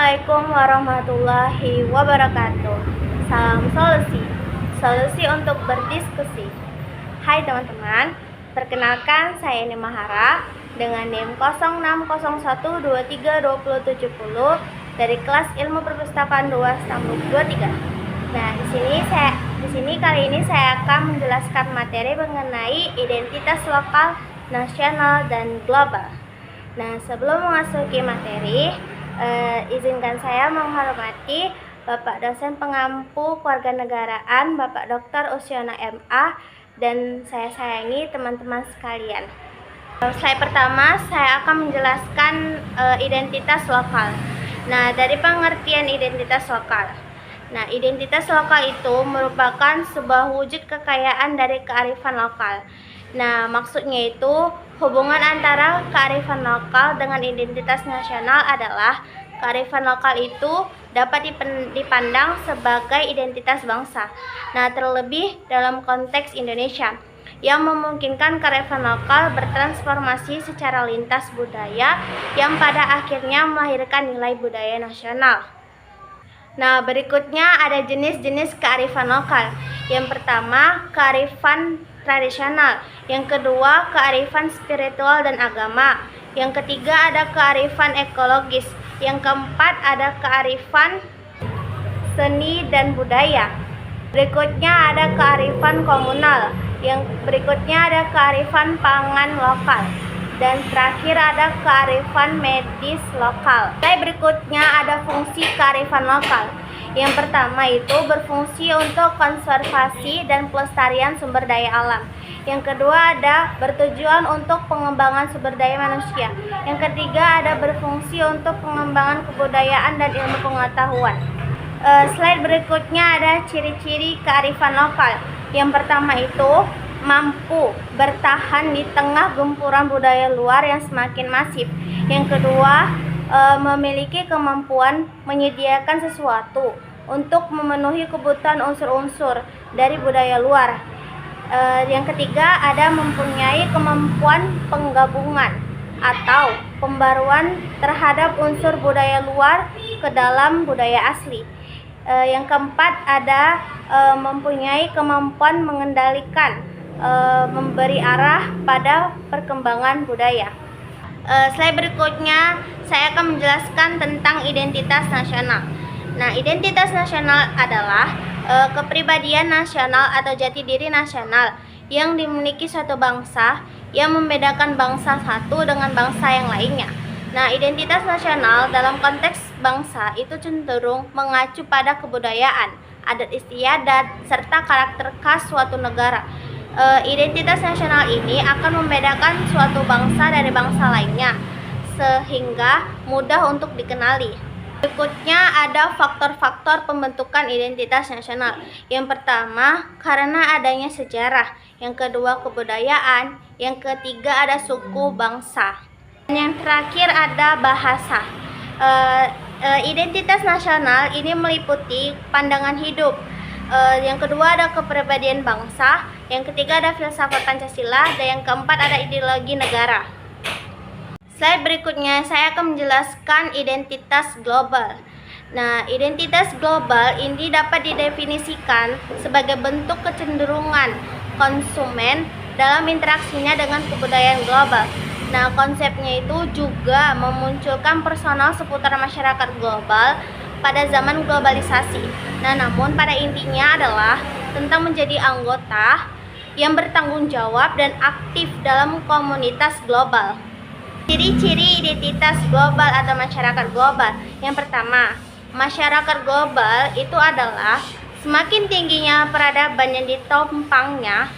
Assalamualaikum warahmatullahi wabarakatuh. Salam solusi, solusi untuk berdiskusi. Hai teman-teman, perkenalkan saya Eni Mahara dengan NIM 0601232070 dari kelas Ilmu Perpustakaan 2 Stambuk 23. Nah, di sini kali ini saya akan menjelaskan materi mengenai identitas lokal, nasional, dan global. Nah, sebelum memasuki materi, izinkan saya menghormati Bapak Dosen Pengampu Kewarganegaraan Bapak Dr. Usyona MA dan saya sayangi teman-teman sekalian. Slide pertama saya akan menjelaskan identitas lokal. Nah, dari pengertian identitas lokal. Nah, identitas lokal itu merupakan sebuah wujud kekayaan dari kearifan lokal. Nah, maksudnya itu hubungan antara kearifan lokal dengan identitas nasional adalah kearifan lokal itu dapat dipandang sebagai identitas bangsa. Nah, terlebih dalam konteks Indonesia yang memungkinkan kearifan lokal bertransformasi secara lintas budaya yang pada akhirnya melahirkan nilai budaya nasional. Nah, berikutnya ada jenis-jenis kearifan lokal. Yang pertama, kearifan tradisional. Yang kedua, kearifan spiritual dan agama. Yang ketiga, ada kearifan ekologis. Yang keempat, ada kearifan seni dan budaya. Berikutnya ada kearifan komunal. Yang berikutnya ada kearifan pangan lokal. Dan terakhir ada kearifan medis lokal. Berikutnya ada fungsi kearifan lokal. Yang pertama itu berfungsi untuk konservasi dan pelestarian sumber daya alam. Yang kedua ada bertujuan untuk pengembangan sumber daya manusia. Yang ketiga ada berfungsi untuk pengembangan kebudayaan dan ilmu pengetahuan. Slide berikutnya ada ciri-ciri kearifan lokal. Yang pertama itu mampu bertahan di tengah gempuran budaya luar yang semakin masif. Yang kedua, memiliki kemampuan menyediakan sesuatu untuk memenuhi kebutuhan unsur-unsur dari budaya luar. Yang ketiga, ada mempunyai kemampuan penggabungan atau pembaruan terhadap unsur budaya luar ke dalam budaya asli. Yang keempat, ada mempunyai kemampuan mengendalikan, memberi arah pada perkembangan budaya. Slide berikutnya saya akan menjelaskan tentang identitas nasional. Nah, identitas nasional adalah kepribadian nasional atau jati diri nasional yang dimiliki suatu bangsa yang membedakan bangsa satu dengan bangsa yang lainnya. Nah, identitas nasional dalam konteks bangsa itu cenderung mengacu pada kebudayaan, adat istiadat, serta karakter khas suatu negara. Identitas nasional ini akan membedakan suatu bangsa dari bangsa lainnya sehingga mudah untuk dikenali. Berikutnya ada faktor-faktor pembentukan identitas nasional. Yang pertama, karena adanya sejarah. Yang kedua, kebudayaan. Yang ketiga, ada suku bangsa. Dan yang terakhir ada bahasa. Identitas nasional ini meliputi pandangan hidup. Yang kedua ada kepribadian bangsa, yang ketiga ada filsafat Pancasila, dan yang keempat ada ideologi negara. Slide berikutnya saya akan menjelaskan identitas global. Nah, identitas global ini dapat didefinisikan sebagai bentuk kecenderungan konsumen dalam interaksinya dengan kebudayaan global. Nah, konsepnya itu juga memunculkan personal seputar masyarakat global pada zaman globalisasi. Nah, namun pada intinya adalah tentang menjadi anggota yang bertanggung jawab dan aktif dalam komunitas global. Ciri-ciri identitas global atau masyarakat global. Yang pertama, masyarakat global itu adalah semakin tingginya peradaban yang ditopangnya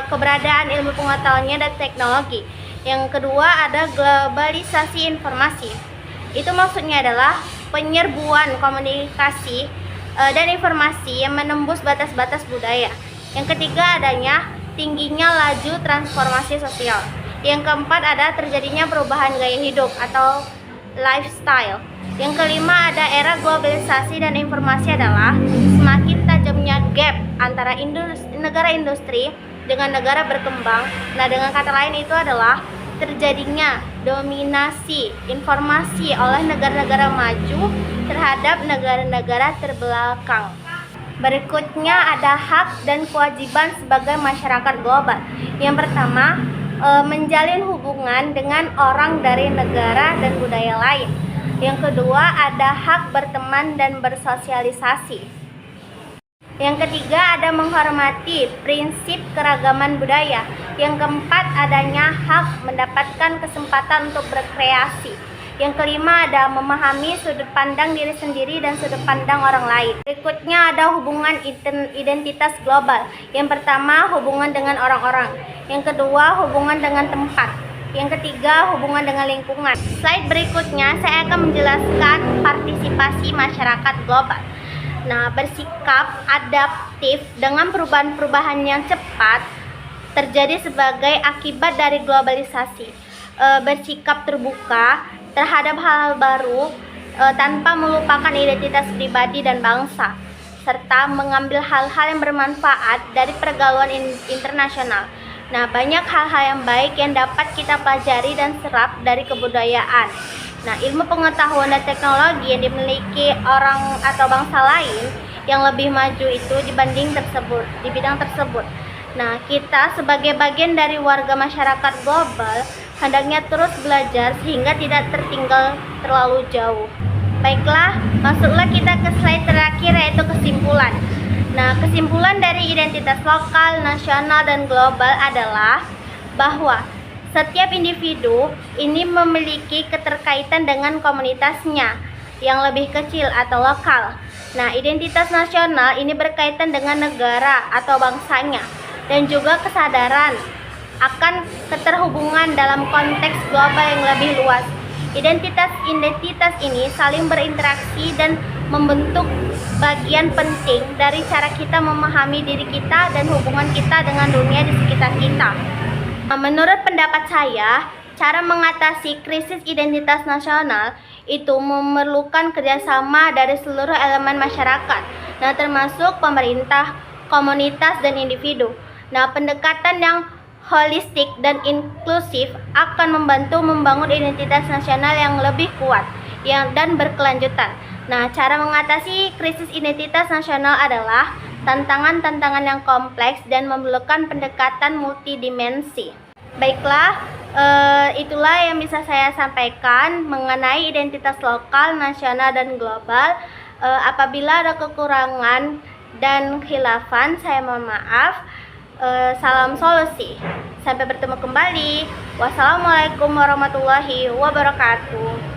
keberadaan ilmu pengetahuannya dan teknologi. Yang kedua ada globalisasi informasi. Itu maksudnya adalah penyerbuan komunikasi dan informasi yang menembus batas-batas budaya. Yang ketiga adanya tingginya laju transformasi sosial. Yang keempat ada terjadinya perubahan gaya hidup atau lifestyle. Yang kelima ada era globalisasi dan informasi adalah semakin tajamnya gap antara negara industri dengan negara berkembang. Nah, dengan kata lain itu adalah terjadinya dominasi informasi oleh negara-negara maju terhadap negara-negara terbelakang. Berikutnya ada hak dan kewajiban sebagai masyarakat global. Yang pertama, menjalin hubungan dengan orang dari negara dan budaya lain. Yang kedua, ada hak berteman dan bersosialisasi. Yang ketiga, ada menghormati prinsip keragaman budaya. Yang keempat, adanya hak mendapatkan kesempatan untuk berkreasi. Yang kelima, ada memahami sudut pandang diri sendiri dan sudut pandang orang lain. Berikutnya ada hubungan identitas global. Yang pertama, hubungan dengan orang-orang. Yang kedua, hubungan dengan tempat. Yang ketiga, hubungan dengan lingkungan. Slide berikutnya, saya akan menjelaskan partisipasi masyarakat global. Nah, bersikap adaptif dengan perubahan-perubahan yang cepat terjadi sebagai akibat dari globalisasi. Bersikap terbuka terhadap hal-hal baru tanpa melupakan identitas pribadi dan bangsa, serta mengambil hal-hal yang bermanfaat dari pergaulan internasional. Nah, banyak hal-hal yang baik yang dapat kita pelajari dan serap dari kebudayaan. Nah, ilmu pengetahuan dan teknologi yang dimiliki orang atau bangsa lain yang lebih maju itu di bidang tersebut. Nah, kita sebagai bagian dari warga masyarakat global hendaknya terus belajar sehingga tidak tertinggal terlalu jauh. Baiklah, masuklah kita ke slide terakhir, yaitu kesimpulan. Nah, kesimpulan dari identitas lokal, nasional, dan global adalah bahwa setiap individu ini memiliki keterkaitan dengan komunitasnya yang lebih kecil atau lokal. Nah, identitas nasional ini berkaitan dengan negara atau bangsanya dan juga kesadaran akan keterhubungan dalam konteks global yang lebih luas. Identitas ini saling berinteraksi dan membentuk bagian penting dari cara kita memahami diri kita dan hubungan kita dengan dunia di sekitar kita. Menurut pendapat saya, cara mengatasi krisis identitas nasional itu memerlukan kerjasama dari seluruh elemen masyarakat, nah termasuk pemerintah, komunitas, dan individu. Nah, pendekatan yang holistik dan inklusif akan membantu membangun identitas nasional yang lebih kuat dan berkelanjutan. Nah, cara mengatasi krisis identitas nasional adalah tantangan-tantangan yang kompleks dan memerlukan pendekatan multidimensi. Baiklah, itulah yang bisa saya sampaikan mengenai identitas lokal, nasional, dan global. Apabila ada kekurangan dan khilafan, saya mohon maaf. Salam solusi. Sampai bertemu kembali. Wassalamualaikum warahmatullahi wabarakatuh.